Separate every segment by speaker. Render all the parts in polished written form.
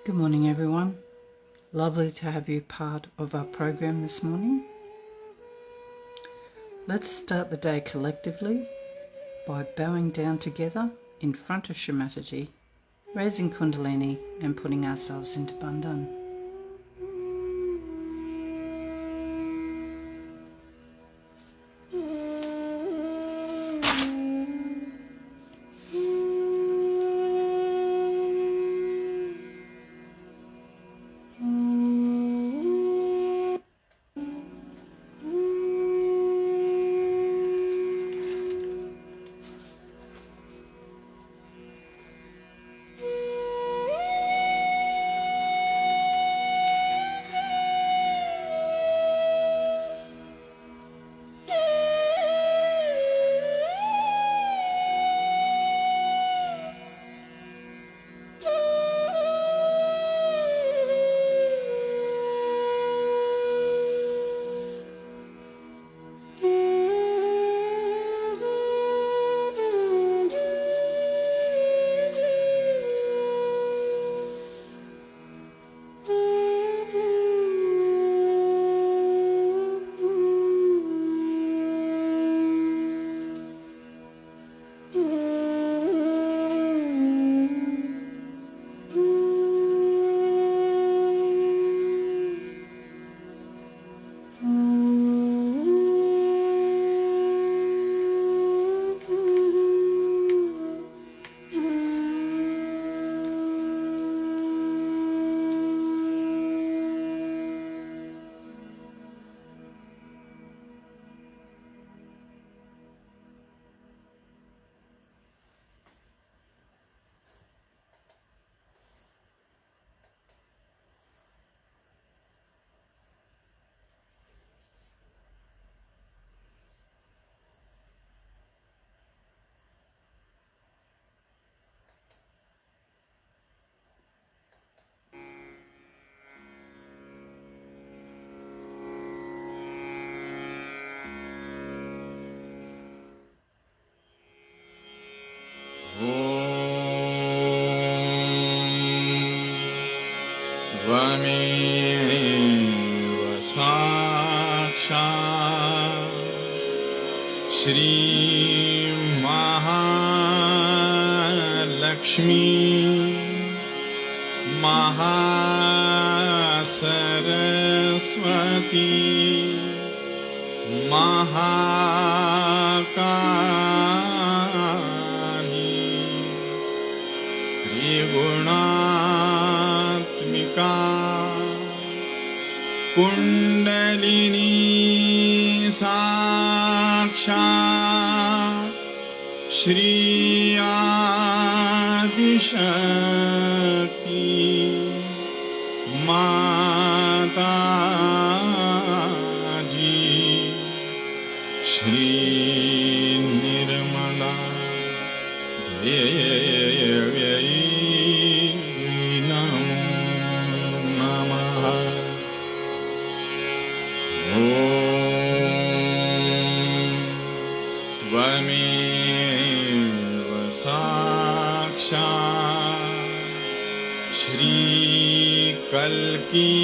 Speaker 1: Good morning, everyone. Lovely to have you part of our program this morning. Let's start the day collectively by bowing down together in front of Shri, raising Kundalini and putting ourselves into Bandhan.
Speaker 2: Shri Mahalakshmi Mahasaraswati Mahakali त्रिगुणात्मिका kundalini साक्षात् श्री आदिशक्ति माताजी श्री निर्मला देव्यै नमो नमः। त्वमेव साक्षात् श्री कल्की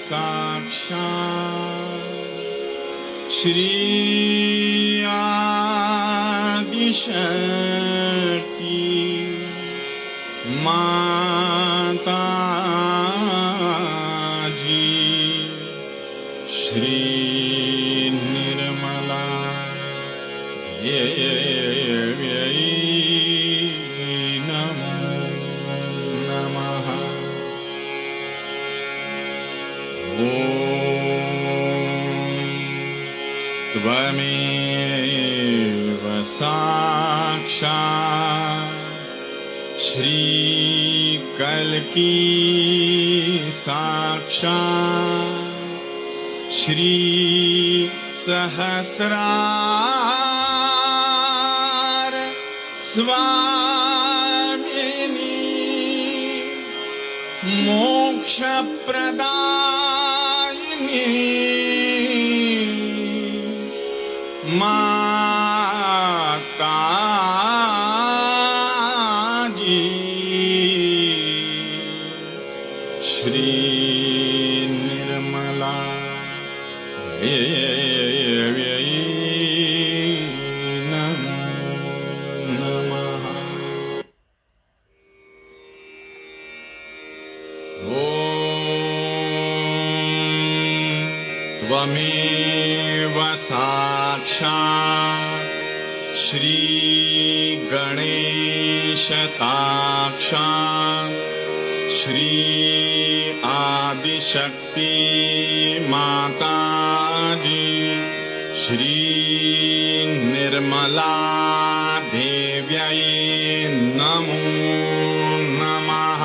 Speaker 2: साक्षात् श्री आदिशक्ति माताजी श्री निर्मला देव्यै नमो नमः। त्वमेव साक्षात् श्री कल्की साक्षात् श्री सहस्रार स्वामिनी मोक्षप्रदायिनी माताजी श्री निर्मला देव्यै नमो नमः। त्वमेव साक्षात् श्री गणेश साक्षात् श्री आदिशक्ति माताजी श्री निर्मला देव्यै नमो नमः।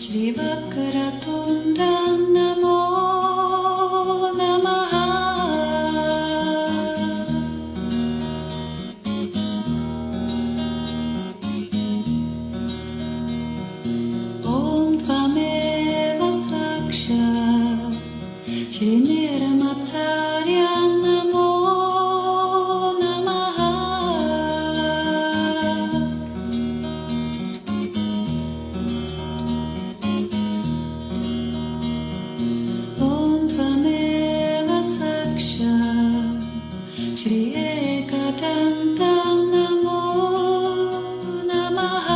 Speaker 3: श्रीवक्रतुण्डं नमो नमः। ॐ त्वमेव साक्षात् श्रीनिरमाचार्यं नमो नमः। श्री एकदन्तं नमो नमः।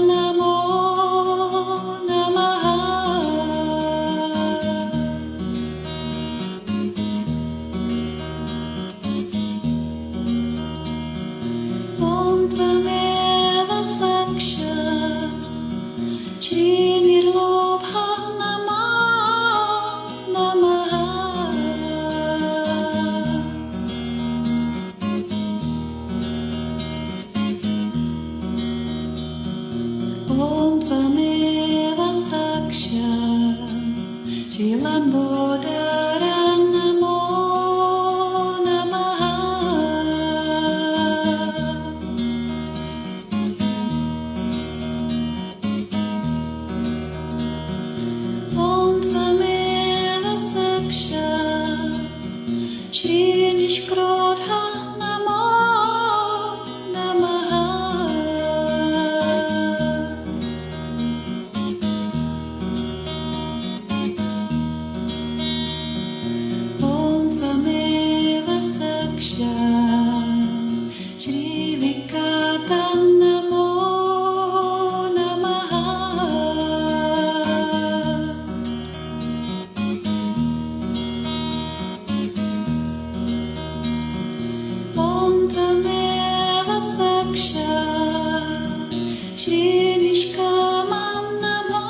Speaker 3: Namo Namaha. Om Tvameva Sakshat Shri Nirlobha Namaha. Om Tvameva Sakshat Shri Lambodara Namo Namaha. Om Tvameva Sakshat Shri Nishkrodha Namo Namaha. Om Tvameva Sakshat Shri Vikata Namo Namaha. Om Tvameva Sakshat Shri Nishkama Namo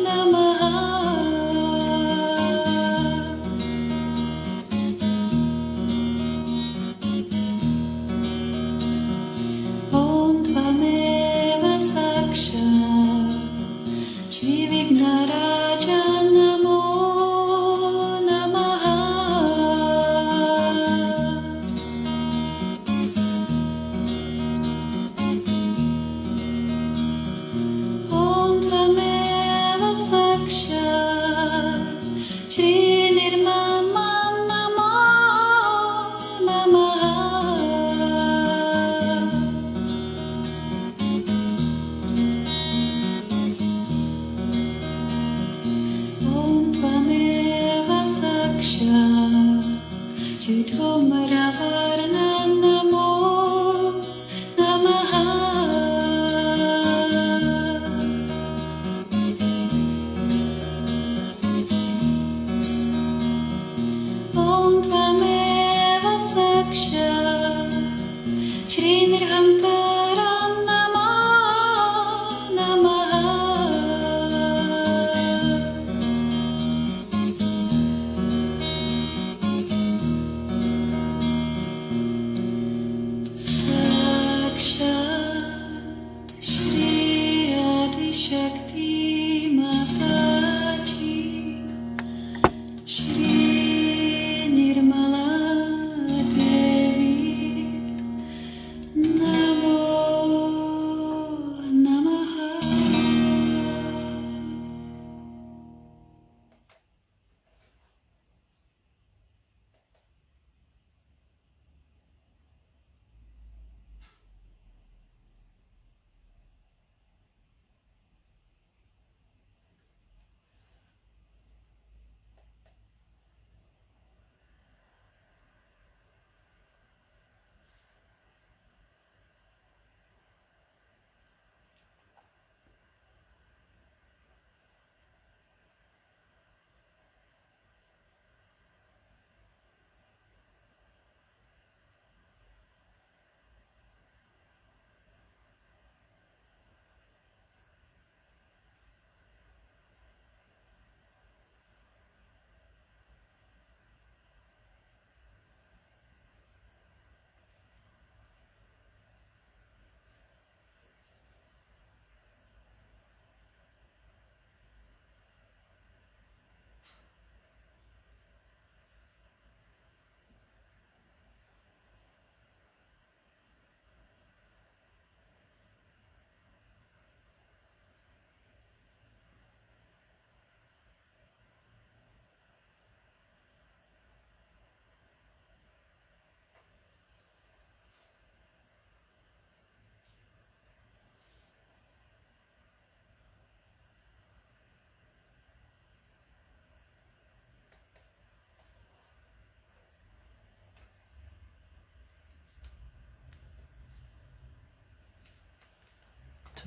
Speaker 3: Namaha. Om Tvameva Sakshat Shri Vignaraja Namo Namaha.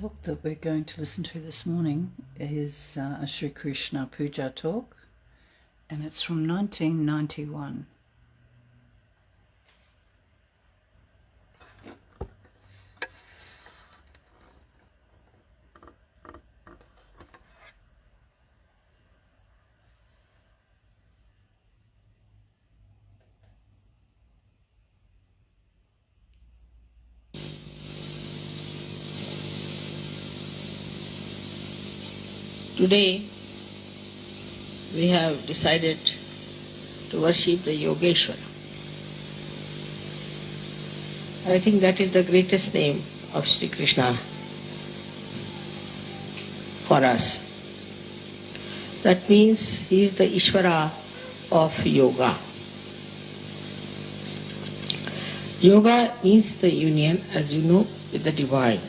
Speaker 1: talk that we're going to listen to this morning is a Sri Krishna Puja talk, and it's from 1991.
Speaker 4: Today, we have decided to worship the Yogeshwara. I think that is the greatest name of Sri Krishna for us. That means he is the Ishvara of yoga. Yoga means the union, as you know, with the divine.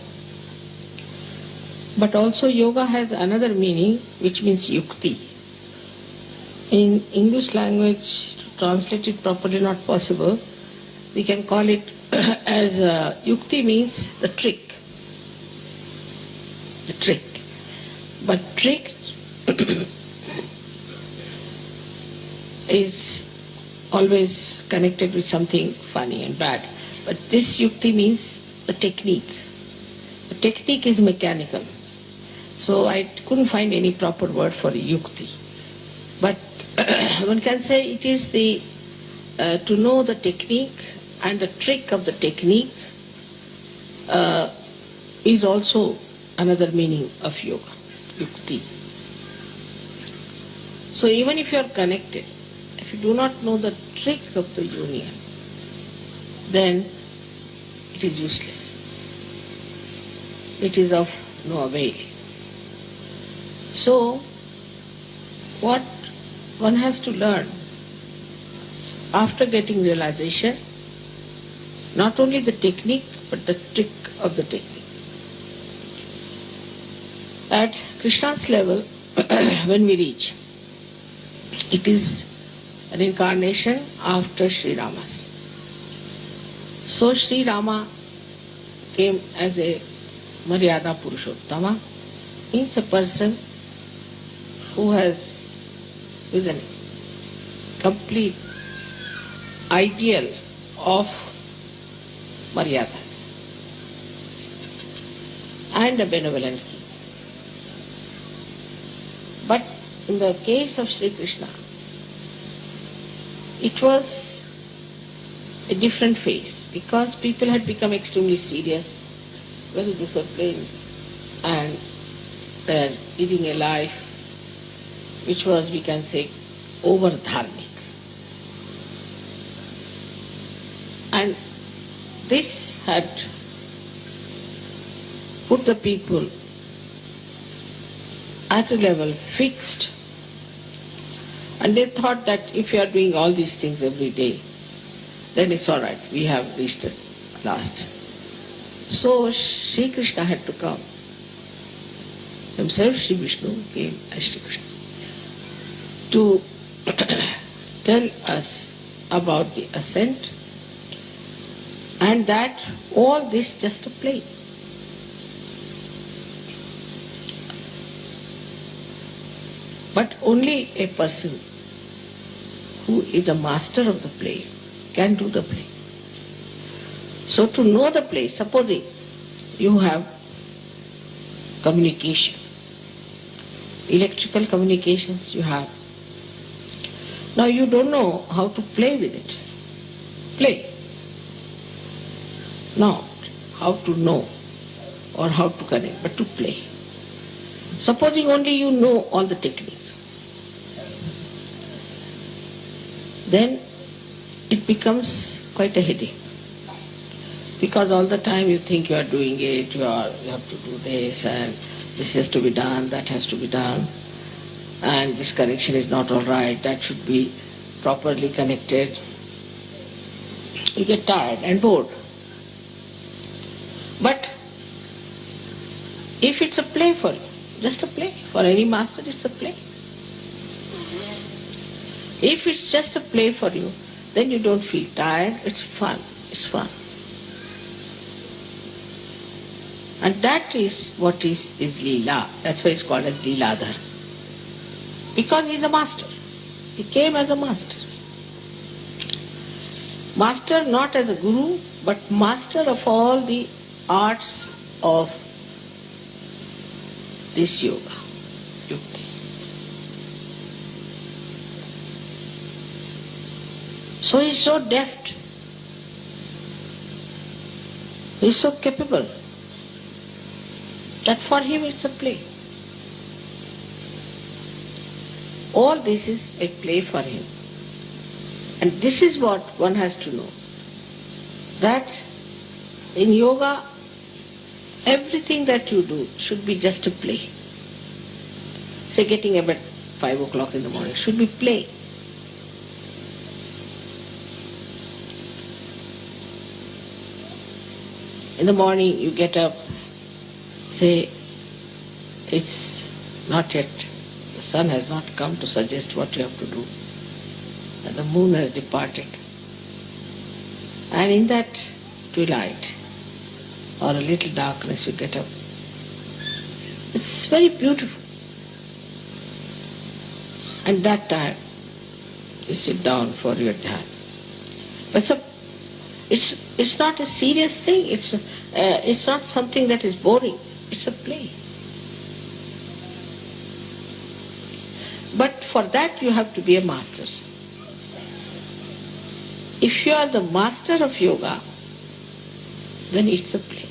Speaker 4: But also yoga has another meaning, which means yukti. In English language, to translate it properly not possible. We can call it as yukti means the trick. The trick. But trick is always connected with something funny and bad. But this yukti means the technique. The technique is mechanical. So I couldn't find any proper word for yukti. But one can say it is the to know the technique, and the trick of the technique is also another meaning of yoga, yukti. So even if you are connected, if you do not know the trick of the union, then it is useless. It is of no avail. So, what one has to learn after getting realization, not only the technique, but the trick of the technique. At Krishna's level, when we reach, it is an incarnation after Sri Rama's. So Sri Rama came as a Maryada Purushottama, means a person who is a complete ideal of Maryadas and a benevolent king. But in the case of Sri Krishna, it was a different phase because people had become extremely serious, very disciplined, and they are leading a life which was, we can say, over-dharmic. And this had put the people at a level fixed, and they thought that if you are doing all these things every day, then it's all right, we have reached at last. So Sri Krishna had to come. Himself, Sri Vishnu, came as Sri Krishna to tell us about the ascent, and that all this just a play. But only a person who is a master of the play can do the play. So to know the play, supposing you have communication, electrical communications you have. Now you don't know how to play with it. Play. Not how to know or how to connect, but to play. Supposing only you know all the technique, then it becomes quite a headache. Because all the time you think you are doing it, you have to do this, and this has to be done, that has to be done, and this connection is not all right, that should be properly connected. You get tired and bored. But if it's a play for you, just a play, for any master it's a play. If it's just a play for you, then you don't feel tired, it's fun, it's fun. And that is what is Leela. That's why it's called as Leeladhar. Because he's a master. He came as a master. Master not as a guru, but master of all the arts of this yoga, yukti. So he's so deft. He's so capable that for him it's a play. All this is a play for him. And this is what one has to know. That in yoga, everything that you do should be just a play. Say getting up at 5 o'clock in the morning should be play. In the morning you get up, say it's not yet, the sun has not come to suggest what you have to do, and the moon has departed. And in that twilight or a little darkness you get up. It's very beautiful. And that time you sit down for your dhyana. But it's not a serious thing. It's not something that is boring. It's a play. But for that you have to be a master. If you are the master of yoga, then it's a play.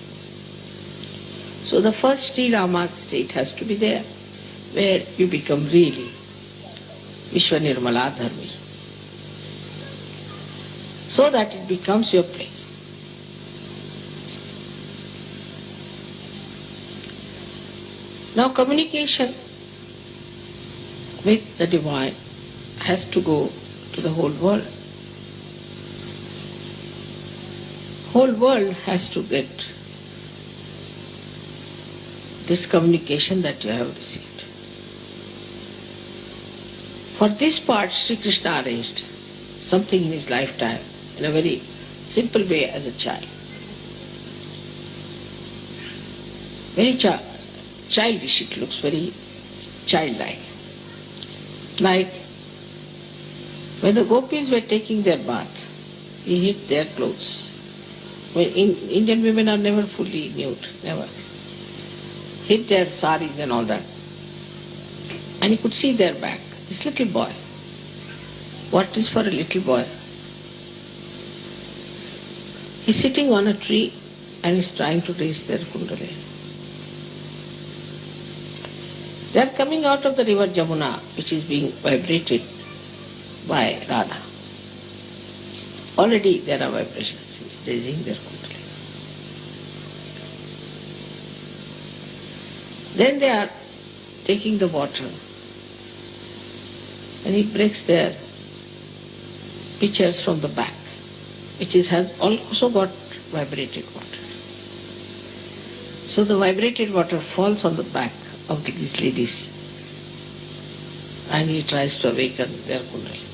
Speaker 4: So the first Sri Rama state has to be there, where you become really Vishwanirmala Dharmi, so that it becomes your play. Now communication with the divine has to go to the whole world. Whole world has to get this communication that you have received. For this part, Sri Krishna arranged something in his lifetime in a very simple way as a child. Very childish it looks, very childlike. Like when the gopis were taking their bath, he hid their clothes. Well, Indian women are never fully nude, never. Hid their saris and all that. And he could see their back. This little boy. What is for a little boy? He's sitting on a tree and he's trying to raise their kundalini. They are coming out of the river Jamuna, which is being vibrated by Radha. Already there are vibrations raising their kundalini. Then they are taking the water and he breaks their pitchers from the back, which has also got vibrated water. So the vibrated water falls on the back of these ladies and he tries to awaken their kundalini.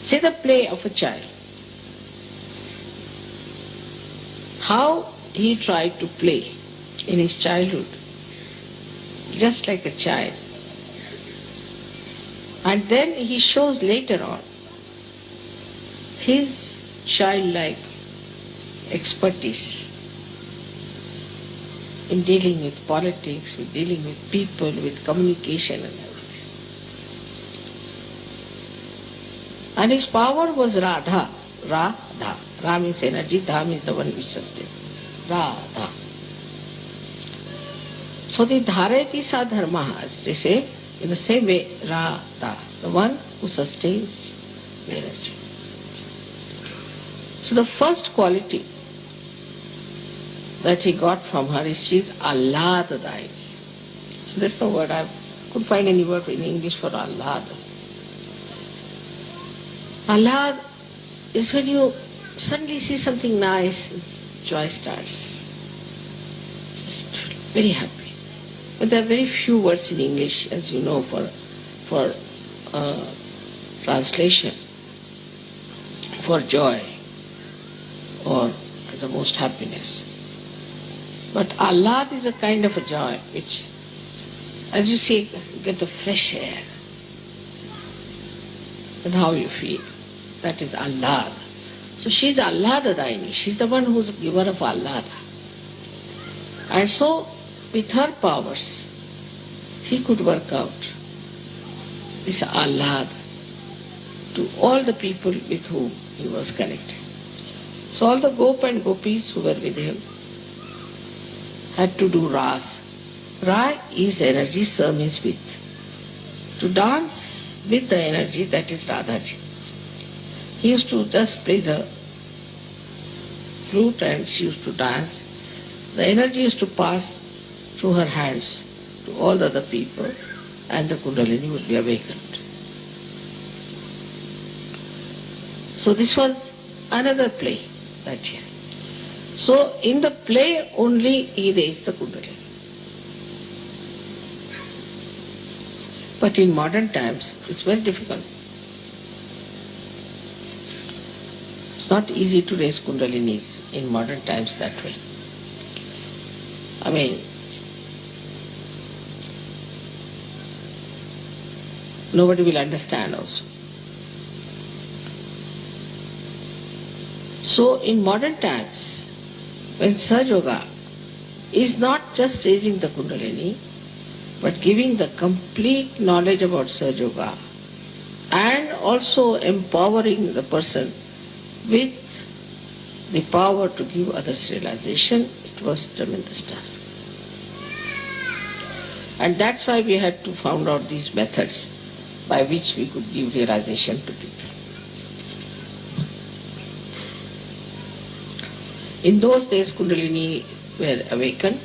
Speaker 4: See the play of a child. How he tried to play in his childhood, just like a child. And then he shows later on his childlike expertise in dealing with politics, with dealing with people, with communication and everything. And his power was Radha. Radha. Ra means energy, Dha means the one which sustains. Radha. So the Dharayati sa dharma, as they say, in the same way, Radha, the one who sustains the energy. So the first quality that he got from her is she is Ahladadayi. So that's the word. I couldn't find any word in English for Ahlad. Ahlad is when you suddenly see something nice, joy starts. Just very happy. But there are very few words in English, as you know, for translation, for joy or the most happiness. But Ahlad is a kind of a joy which, as you see, you get the fresh air. And how you feel. That is Ahlad. So she is Ahladadayini. She is the one who is the giver of Ahlada. And so, with her powers, he could work out this Ahlad to all the people with whom he was connected. So all the Gop and Gopis who were with him had to do Ras. Ra is energy, Sa means with. To dance with the energy, that is Radhaji. He used to just play the flute and she used to dance. The energy used to pass through her hands to all the other people and the Kundalini would be awakened. So this was another play that year. So in the play only he raised the Kundalini. But in modern times it's very difficult. It's not easy to raise Kundalinis in modern times that way. I mean, nobody will understand also. So in modern times, when Sahaja Yoga is not just raising the Kundalini, but giving the complete knowledge about Sahaja Yoga and also empowering the person with the power to give others realization, it was a tremendous task. And that's why we had to find out these methods by which we could give realization to people. In those days Kundalini were awakened,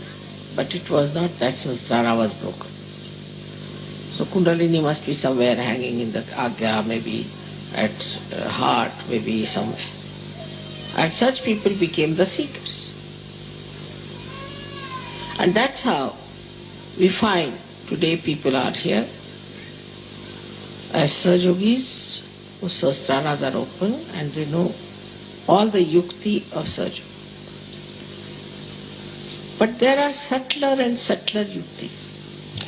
Speaker 4: but it was not that Sahasrara was broken. So Kundalini must be somewhere hanging in the Agya, maybe at heart, maybe somewhere. And such people became the seekers. And that's how we find today people are here as Sahaja Yogis whose Sahasraras are open and they know all the yukti of Sahaja. But there are subtler and subtler yuktis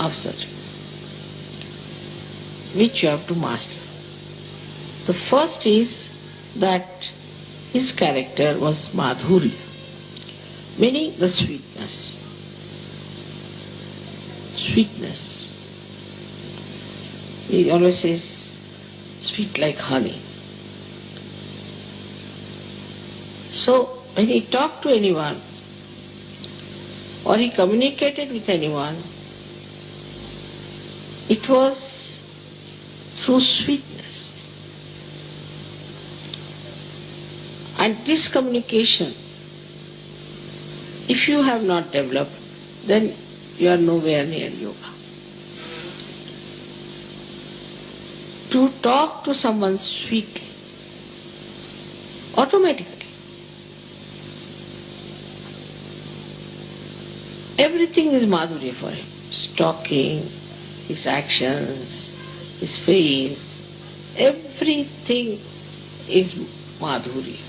Speaker 4: of Sahaja, which you have to master. The first is that his character was Madhuri, meaning the sweetness. Sweetness. He always says, sweet like honey. So when he talked to anyone or he communicated with anyone, it was through sweetness. And this communication, if you have not developed, then you are nowhere near yoga. To talk to someone sweetly, automatically, everything is madhurya for him. His talking, his actions, his face, everything is madhurya.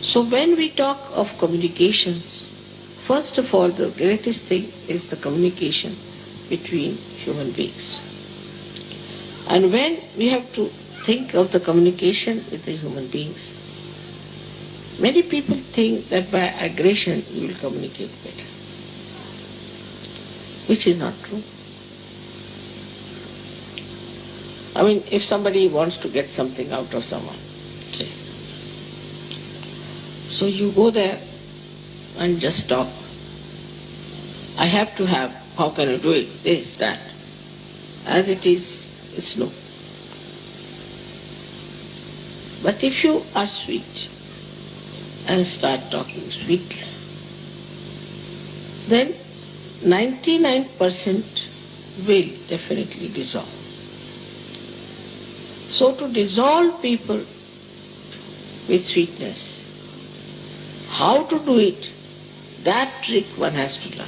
Speaker 4: So when we talk of communications, first of all the greatest thing is the communication between human beings. And when we have to think of the communication with the human beings, many people think that by aggression you will communicate better, which is not true. I mean, if somebody wants to get something out of someone, say, so you go there and just talk. I have to have, how can I do it, this, that. As it is, it's no. But if you are sweet and start talking sweetly, then 99% will definitely dissolve. So to dissolve people with sweetness, how to do it, that trick one has to learn.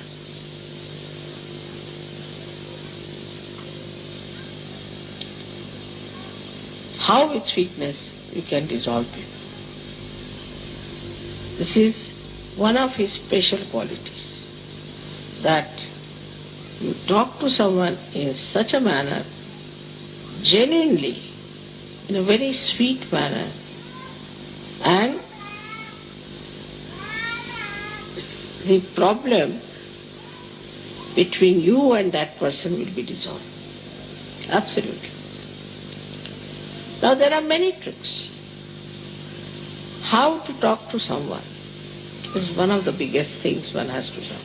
Speaker 4: How with sweetness you can dissolve people. This is one of his special qualities, that you talk to someone in such a manner, genuinely, in a very sweet manner, and the problem between you and that person will be dissolved. Absolutely. Now there are many tricks. How to talk to someone is one of the biggest things one has to learn.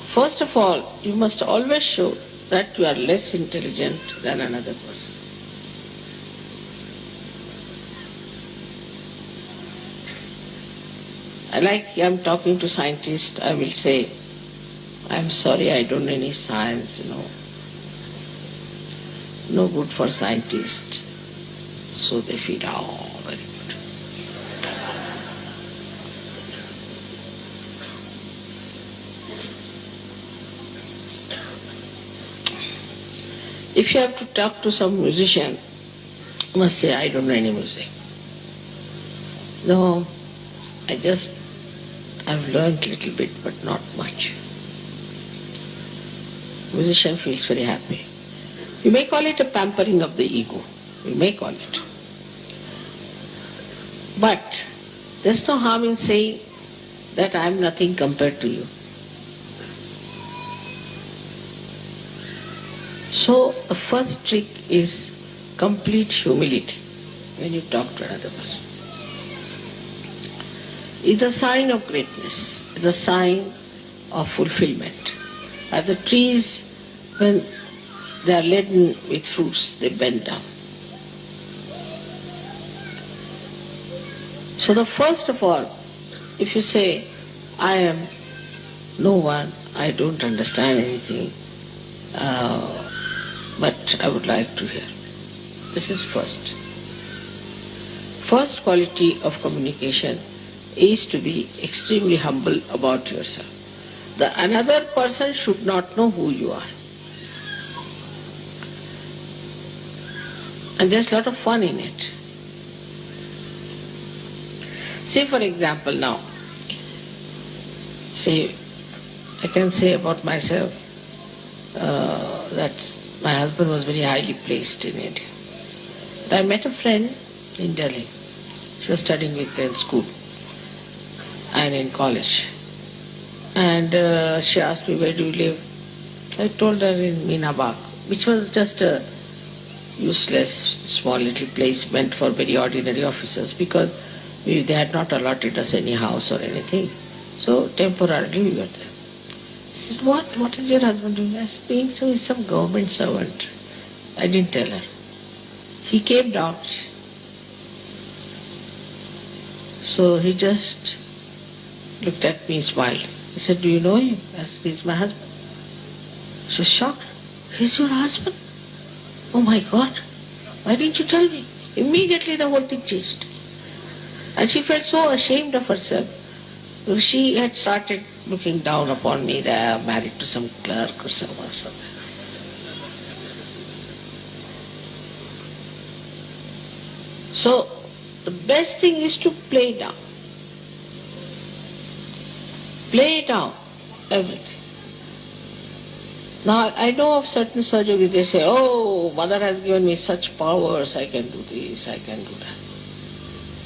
Speaker 4: First of all, you must always show that you are less intelligent than another person. Like I'm talking to scientists, I will say, I'm sorry, I don't know any science, no good for scientists. So they feel, oh, very good. If you have to talk to some musician, you must say, I don't know any music. No, I've learned a little bit, but not much. Musician feels very happy. You may call it a pampering of the ego. You may call it. But there's no harm in saying that I am nothing compared to you. So the first trick is complete humility when you talk to another person. It's a sign of greatness. It's a sign of fulfillment. As the trees, when they are laden with fruits, they bend down. So the first of all, if you say, I am no one, I don't understand anything, but I would like to hear. This is first. First quality of communication is to be extremely humble about yourself. The another person should not know who you are. And there's a lot of fun in it. Say for example now, I can say about myself that my husband was very highly placed in India. But I met a friend in Delhi. She was studying with me in school and in college. And she asked me, where do you live? I told her in Meenabag, which was just a useless, small little place meant for very ordinary officers, because they had not allotted us any house or anything. So temporarily we were there. She said, what is your husband doing? I said, so he's some government servant. I didn't tell her. He came down. So he just looked at me and smiled. He said, do you know him? I said, he's my husband. She was shocked. He's your husband? Oh my God, why didn't you tell me? Immediately the whole thing changed. And she felt so ashamed of herself. She had started looking down upon me that I'm married to some clerk or something. So the best thing is to play down. Play down everything. Now I know of certain Sahajogis, they say, oh, mother has given me such powers, I can do this, I can do that.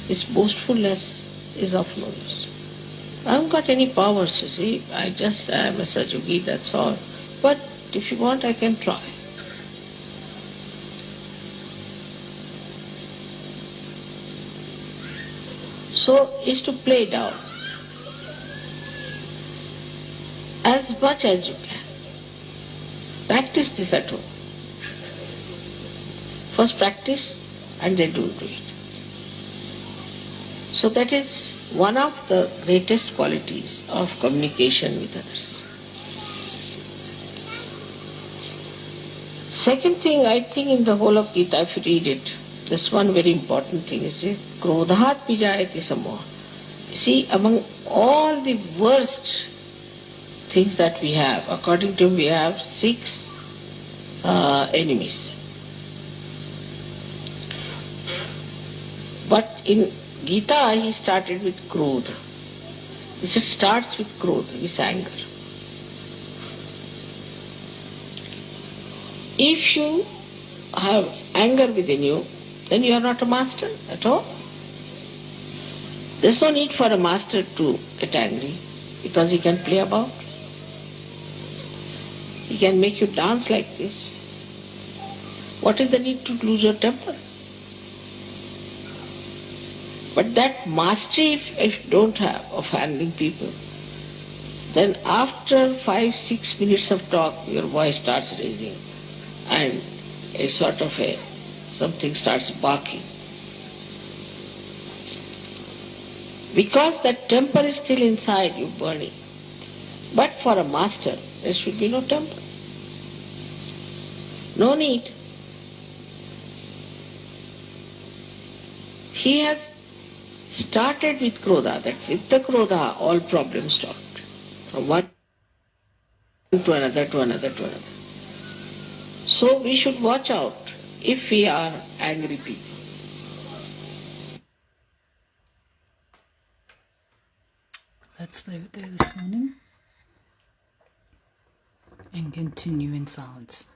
Speaker 4: This boastfulness is of no use. I haven't got any powers, you see. I am a Sahajogi, that's all. But if you want, I can try. So is to play down as much as you can. Practice this at home. First practice and then do it. So that is one of the greatest qualities of communication with others. Second thing, I think in the whole of Gita, if you read it, this one very important thing is Krodhat pijayati samoha. See, among all the worst things that we have, according to him, we have 6 enemies. But in Gita, he started with Krodha. He said starts with Krodha, with anger. If you have anger within you, then you are not a master at all. There's no need for a master to get angry because he can play about. He can make you dance like this. What is the need to lose your temper? But that mastery, if you don't have of handling people, then after 5-6 minutes of talk, your voice starts raising and a sort of something starts barking. Because that temper is still inside you burning. But for a master, there should be no temper. No need. He has started with Krodha, that with the Krodha all problems stopped. From one to another, to another, to another. So we should watch out if we are angry people.
Speaker 1: Let's leave it there this morning and continue in silence.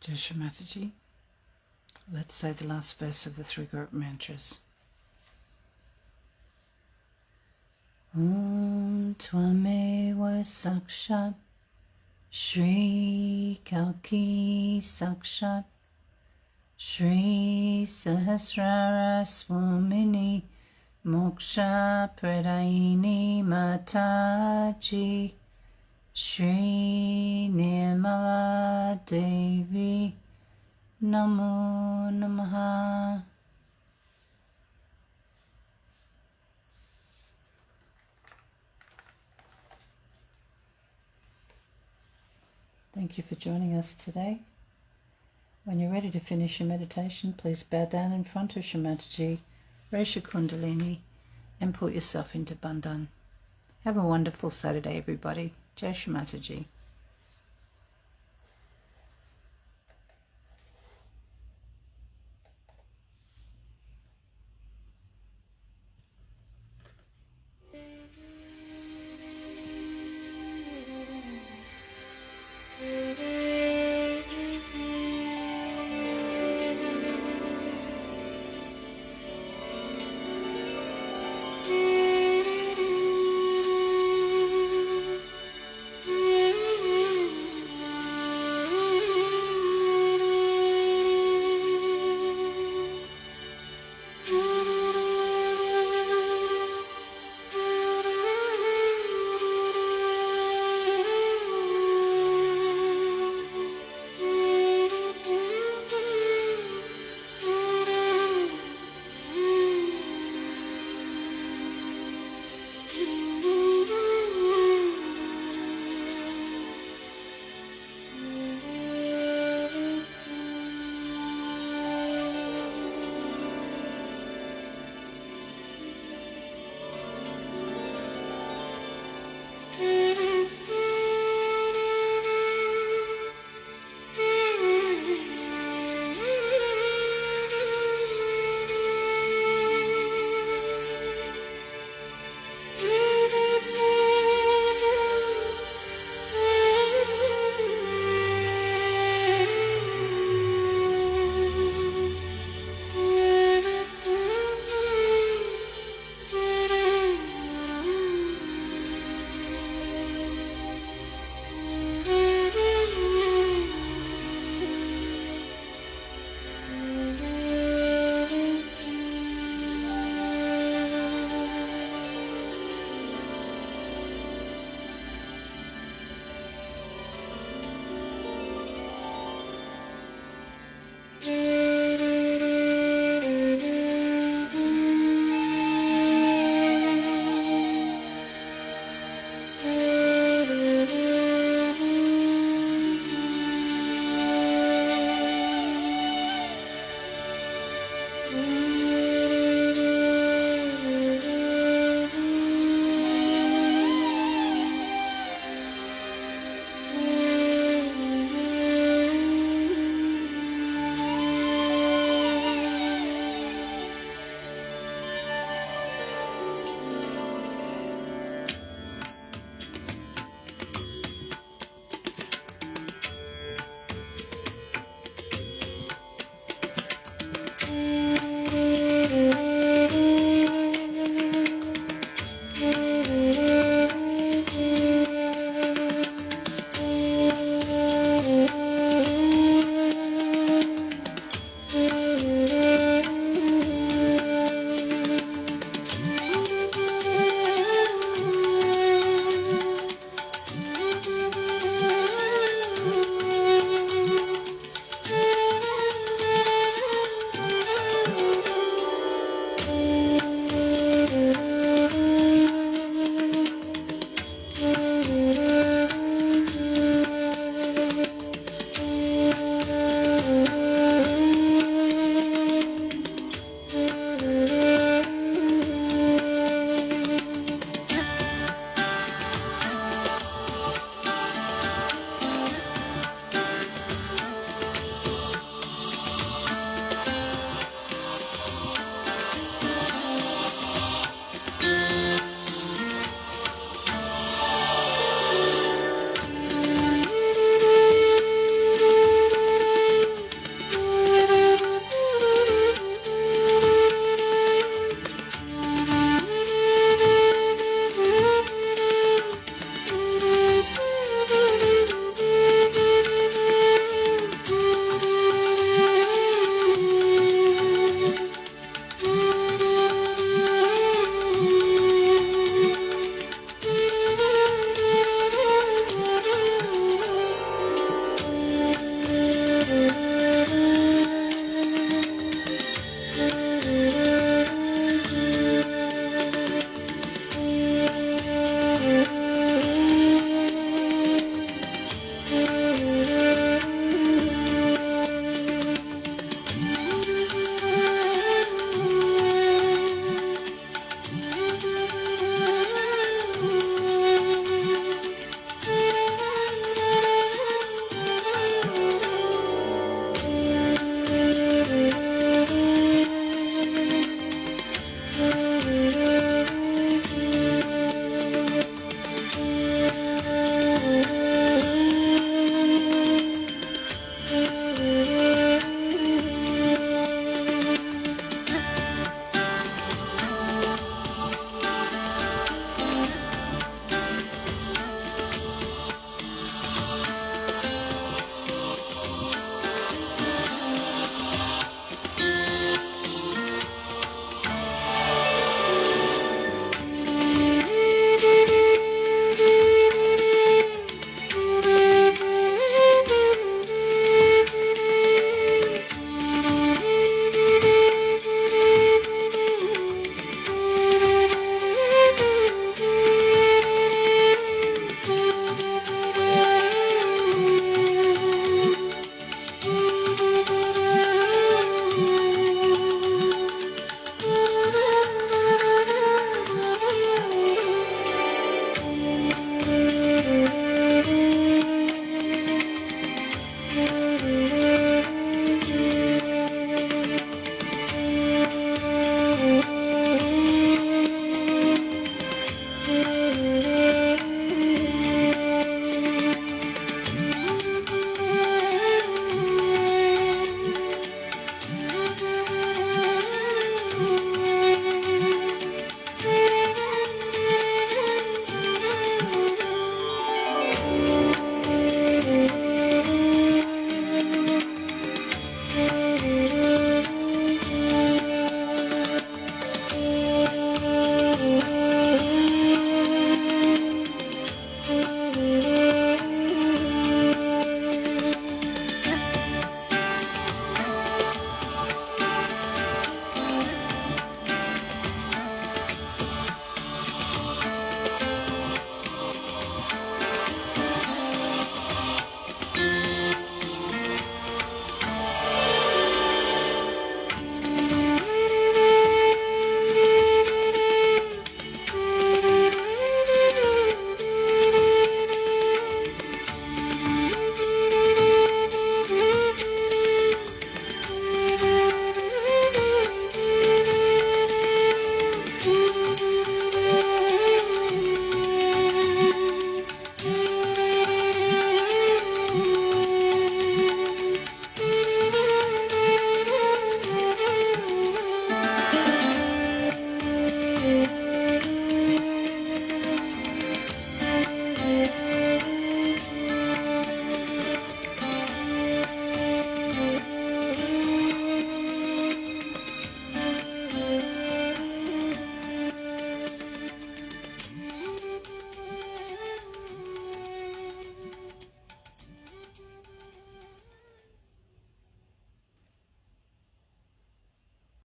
Speaker 1: Jai Shri Mataji. Let's say the last verse of the three group mantras. Om Tvameva Sakshat Shri Kalki Sakshat Shri Sahasrara Swamini Moksha Pradayini Mataji Shri Nirmala Devi Namo Namaha. Thank you for joining us today. When you're ready to finish your meditation, please bow down in front of Shri Mataji, raise your Kundalini and put yourself into Bandhan. Have a wonderful Saturday, everybody. Jai Shri Mataji.